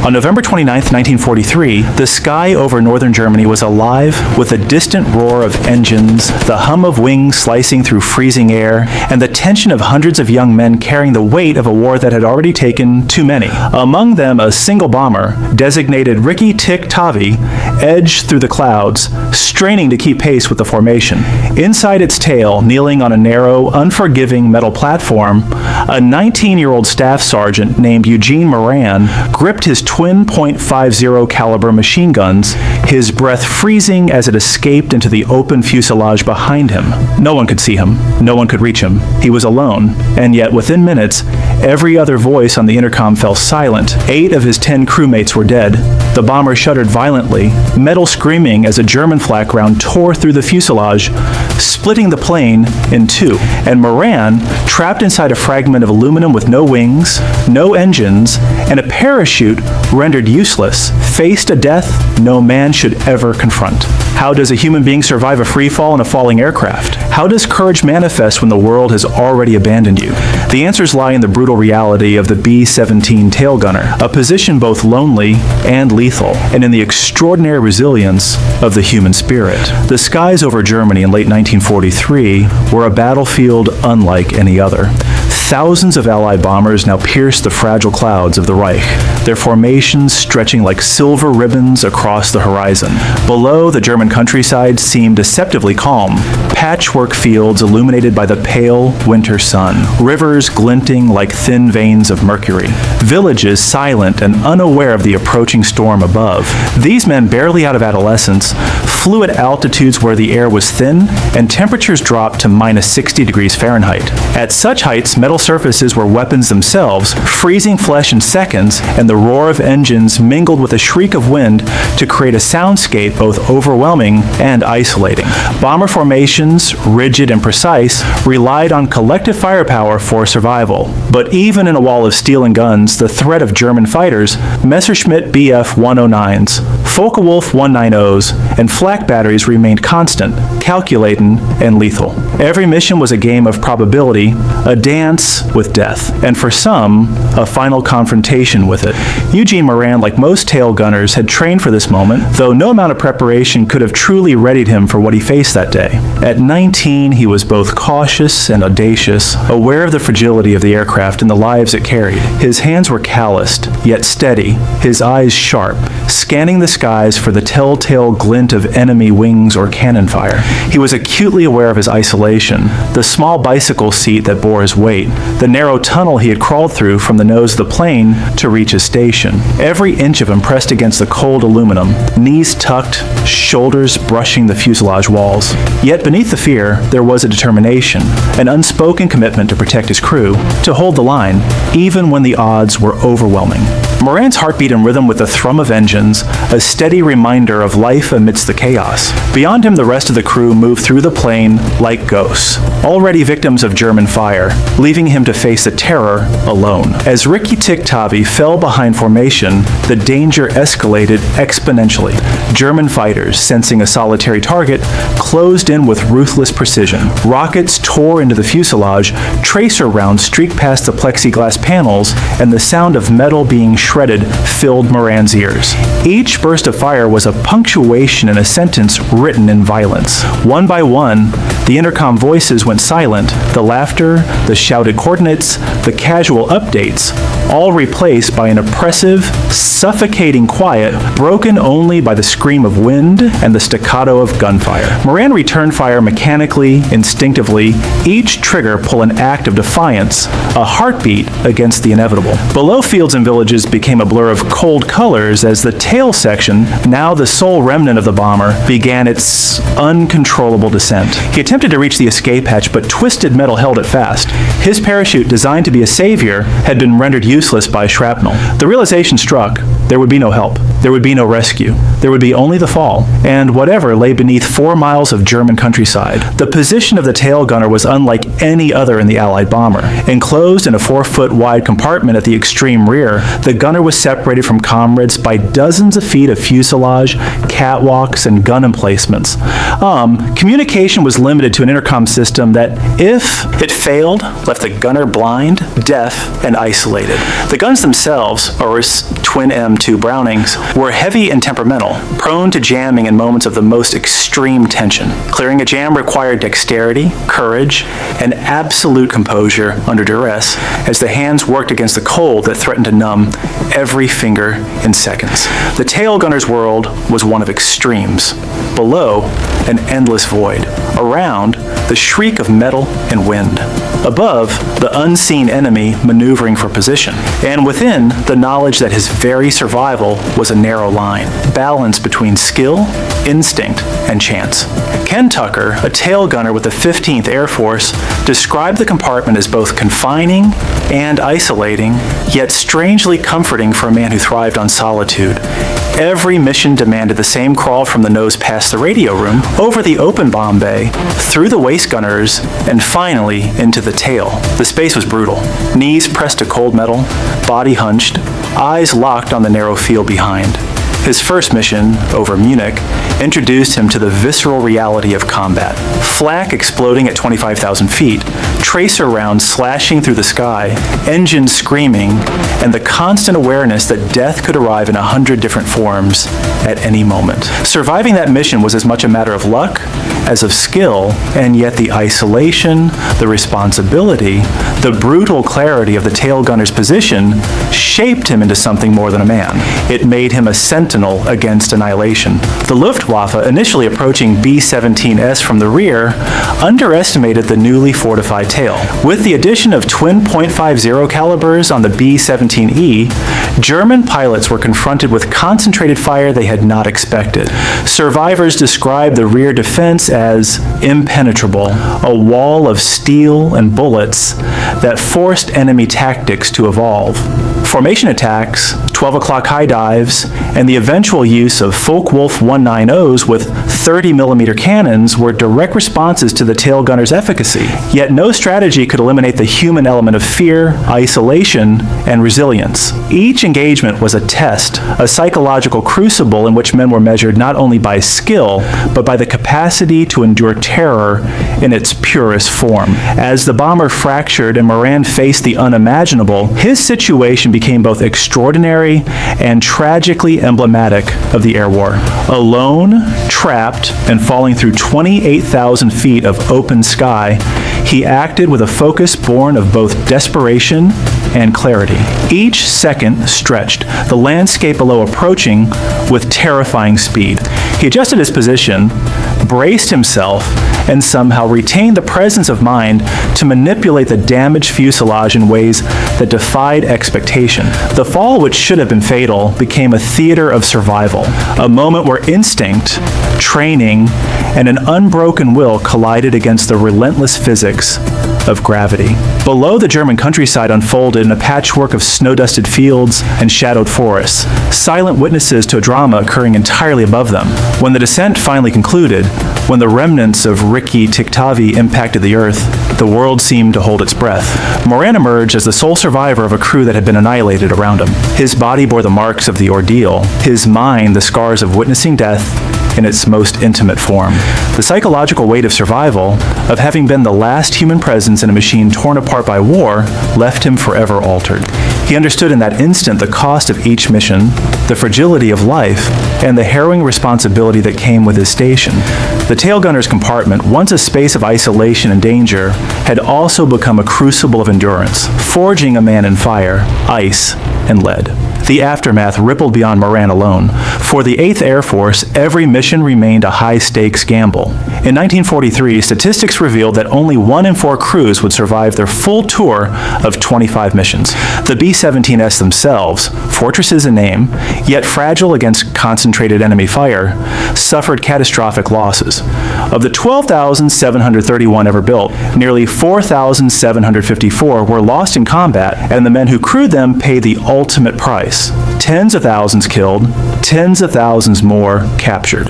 On November 29, 1943, the sky over northern Germany was alive with the distant roar of engines, the hum of wings slicing through freezing air, and the tension of hundreds of young men carrying the weight of a war that had already taken too many. Among them, a single bomber, designated Ricky Tick Tavi, edged through the clouds, straining to keep pace with the formation. Inside its tail, kneeling on a narrow, unforgiving metal platform, a 19-year-old staff sergeant named Eugene Moran gripped his twin .50 caliber machine guns, his breath freezing as it escaped into the open fuselage behind him. No one could see him. No one could reach him. He was alone, and yet within minutes, every other voice on the intercom fell silent. 8 of his 10 crewmates were dead. The bomber shuddered violently, metal screaming as a German flak round tore through the fuselage, splitting the plane in two. And Moran, trapped inside a fragment of aluminum with no wings, no engines, and a parachute rendered useless, faced a death no man should ever confront. How does a human being survive a free fall in a falling aircraft? How does courage manifest when the world has already abandoned you? The answers lie in the brutal reality of the B-17 tail gunner, a position both lonely and lethal, and in the extraordinary resilience of the human spirit. The skies over Germany in late 1943 were a battlefield unlike any other. Thousands of Allied bombers now pierced the fragile clouds of the Reich, their formations stretching like silver ribbons across the horizon. Below, the German countryside seemed deceptively calm, patchwork fields illuminated by the pale winter sun, rivers glinting like thin veins of mercury, villages silent and unaware of the approaching storm above. These men, barely out of adolescence, flew at altitudes where the air was thin and temperatures dropped to minus 60 degrees Fahrenheit. At such heights, metal surfaces were weapons themselves, freezing flesh in seconds, and the roar of engines mingled with a shriek of wind to create a soundscape both overwhelming and isolating. Bomber formations, rigid and precise, relied on collective firepower for survival. But even in a wall of steel and guns, the threat of German fighters, Messerschmitt Bf 109s, Focke-Wulf 190s, and flak batteries remained constant, calculating, and lethal. Every mission was a game of probability, a dance with death, and for some, a final confrontation with it. Eugene Moran, like most tail gunners, had trained for this moment, though no amount of preparation could have truly readied him for what he faced that day. At 19, he was both cautious and audacious, aware of the fragility of the aircraft and the lives it carried. His hands were calloused, yet steady, his eyes sharp, scanning the skies for the telltale glint of enemy wings or cannon fire. He was acutely aware of his isolation, the small bicycle seat that bore his weight, the narrow tunnel he had crawled through from the nose of the plane to reach his station. Every inch of him pressed against the cold aluminum, knees tucked, shoulders brushing the fuselage walls. Yet beneath the fear, there was a determination, an unspoken commitment to protect his crew, to hold the line, even when the odds were overwhelming. Moran's heart beat in rhythm with the thrum of engines, a steady reminder of life amidst the chaos. Beyond him, the rest of the crew moved through the plane like ghosts, already victims of German fire, leaving him to face the terror alone. As Ricky Tick Tavi fell behind formation, the danger escalated exponentially. German fighters, sensing a solitary target, closed in with ruthless precision. Rockets tore into the fuselage, tracer rounds streaked past the plexiglass panels, and the sound of metal being shredded filled Moran's ears. Each burst of fire was a punctuation in a sentence written in violence. One by one, the intercom voices went silent, the laughter, the shouted coordinates, the casual updates, all replaced by an oppressive, suffocating quiet, broken only by the scream of wind and the staccato of gunfire. Moran returned fire mechanically, instinctively, each trigger pull an act of defiance, a heartbeat against the inevitable. Below, fields and villages became a blur of cold colors as the tail section, now the sole remnant of the bomber, began its uncontrollable descent. He attempted to reach the escape hatch, but twisted metal held it fast. His parachute, designed to be a savior, had been rendered useless by shrapnel. The realization struck: there would be no help. There would be no rescue. There would be only the fall, and whatever lay beneath 4 miles of German countryside. The position of the tail gunner was unlike any other in the Allied bomber. Enclosed in a 4-foot wide compartment at the extreme rear, the gunner was separated from comrades by dozens of feet of fuselage, catwalks, and gun emplacements. Communication was limited to an intercom system that, if it failed, left the gunner blind, deaf, and isolated. The guns themselves, or his twin M .22 Brownings, were heavy and temperamental, prone to jamming in moments of the most extreme tension. Clearing a jam required dexterity, courage, and absolute composure under duress, as the hands worked against the cold that threatened to numb every finger in seconds. The tail gunner's world was one of extremes. Below, an endless void. Around, the shriek of metal and wind. Above, the unseen enemy maneuvering for position. And within, the knowledge that his very survival was a narrow line, balanced between skill, instinct, and chance. Ken Tucker, a tail gunner with the 15th Air Force, described the compartment as both confining and isolating, yet strangely comforting for a man who thrived on solitude. Every mission demanded the same crawl from the nose past the radio room, over the open bomb bay, through the waist gunners, and finally into the tail. The space was brutal. Knees pressed to cold metal, body hunched, eyes locked on the narrow field behind. His first mission, over Munich, introduced him to the visceral reality of combat. Flak exploding at 25,000 feet, tracer rounds slashing through the sky, engines screaming, and the constant awareness that death could arrive in 100 different forms at any moment. Surviving that mission was as much a matter of luck as of skill, and yet the isolation, the responsibility, the brutal clarity of the tail gunner's position shaped him into something more than a man. It made him a sentinel against annihilation. The Luftwaffe, initially approaching B-17s from the rear, underestimated the newly fortified tail. With the addition of twin .50 calibers on the B-17E, German pilots were confronted with concentrated fire they had not expected. Survivors described the rear defense as impenetrable, a wall of steel and bullets that forced enemy tactics to evolve. Formation attacks, 12 o'clock high dives, and the eventual use of Focke-Wulf 190s with 30mm cannons were direct responses to the tail gunner's efficacy. Yet no strategy could eliminate the human element of fear, isolation, and resilience. Each engagement was a test, a psychological crucible in which men were measured not only by skill, but by the capacity to endure terror in its purest form. As the bomber fractured and Moran faced the unimaginable, his situation became both extraordinary and tragically emblematic of the air war. Alone, trapped, and falling through 28,000 feet of open sky, he acted with a focus born of both desperation and clarity. Each second stretched, the landscape below approaching with terrifying speed. He adjusted his position, braced himself, and somehow retained the presence of mind to manipulate the damaged fuselage in ways that defied expectation. The fall, which should have been fatal, became a theater of survival, a moment where instinct, training, and an unbroken will collided against the relentless physics of gravity. Below, the German countryside unfolded in a patchwork of snow-dusted fields and shadowed forests, silent witnesses to a drama occurring entirely above them. When the descent finally concluded, when the remnants of Ricky Tick Tavi impacted the earth, the world seemed to hold its breath. Moran emerged as the sole survivor of a crew that had been annihilated around him. His body bore the marks of the ordeal, his mind the scars of witnessing death in its most intimate form. The psychological weight of survival, of having been the last human presence in a machine torn apart by war, left him forever altered. He understood in that instant the cost of each mission, the fragility of life, and the harrowing responsibility that came with his station. The tail gunner's compartment, once a space of isolation and danger, had also become a crucible of endurance, forging a man in fire, ice, and lead. The aftermath rippled beyond Moran alone. For the 8th Air Force, every mission remained a high-stakes gamble. In 1943, statistics revealed that only 1 in 4 crews would survive their full tour of 25 missions. The B-17s themselves, fortresses in name, yet fragile against concentrated enemy fire, suffered catastrophic losses. Of the 12,731 ever built, nearly 4,754 were lost in combat, and the men who crewed them paid the ultimate price. Tens of thousands killed, tens of thousands more captured.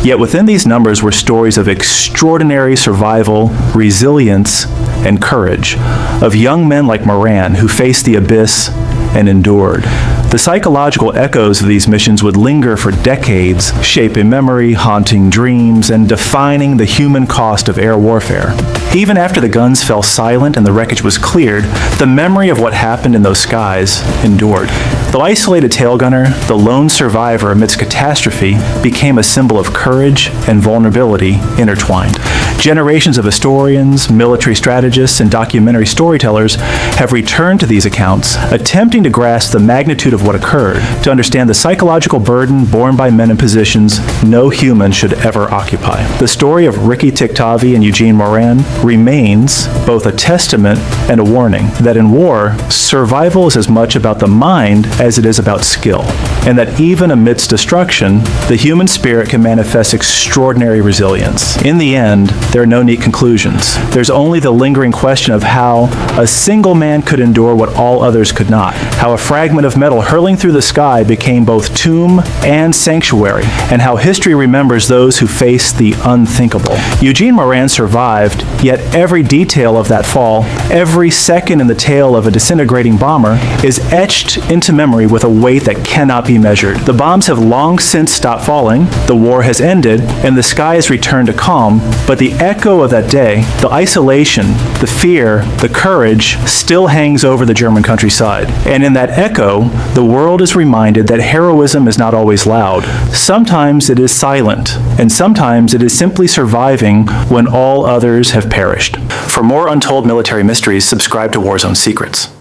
Yet within these numbers were stories of extraordinary survival, resilience, and courage, of young men like Moran who faced the abyss and endured, The psychological echoes of these missions would linger for decades, shaping memory, haunting dreams, and defining the human cost of air warfare. Even after the guns fell silent and the wreckage was cleared, the memory of what happened in those skies endured. The isolated tail gunner, the lone survivor amidst catastrophe, became a symbol of courage and vulnerability intertwined. Generations of historians, military strategists, and documentary storytellers have returned to these accounts, attempting to grasp the magnitude of what occurred, to understand the psychological burden borne by men in positions no human should ever occupy. The story of Ricky Tick Tavi and Eugene Moran remains both a testament and a warning that in war, survival is as much about the mind as it is about skill, and that even amidst destruction, the human spirit can manifest extraordinary resilience. In the end, there are no neat conclusions. There's only the lingering question of how a single man could endure what all others could not, how a fragment of metal hurling through the sky became both tomb and sanctuary, and how history remembers those who faced the unthinkable. Eugene Moran survived, yet every detail of that fall, every second in the tail of a disintegrating bomber, is etched into memory with a weight that cannot be measured. The bombs have long since stopped falling, the war has ended, and the sky has returned to calm, but the echo of that day, the isolation, the fear, the courage, still hangs over the German countryside. And in that echo, the world is reminded that heroism is not always loud. Sometimes it is silent, and sometimes it is simply surviving when all others have perished. For more untold military mysteries, subscribe to Warzone Secrets.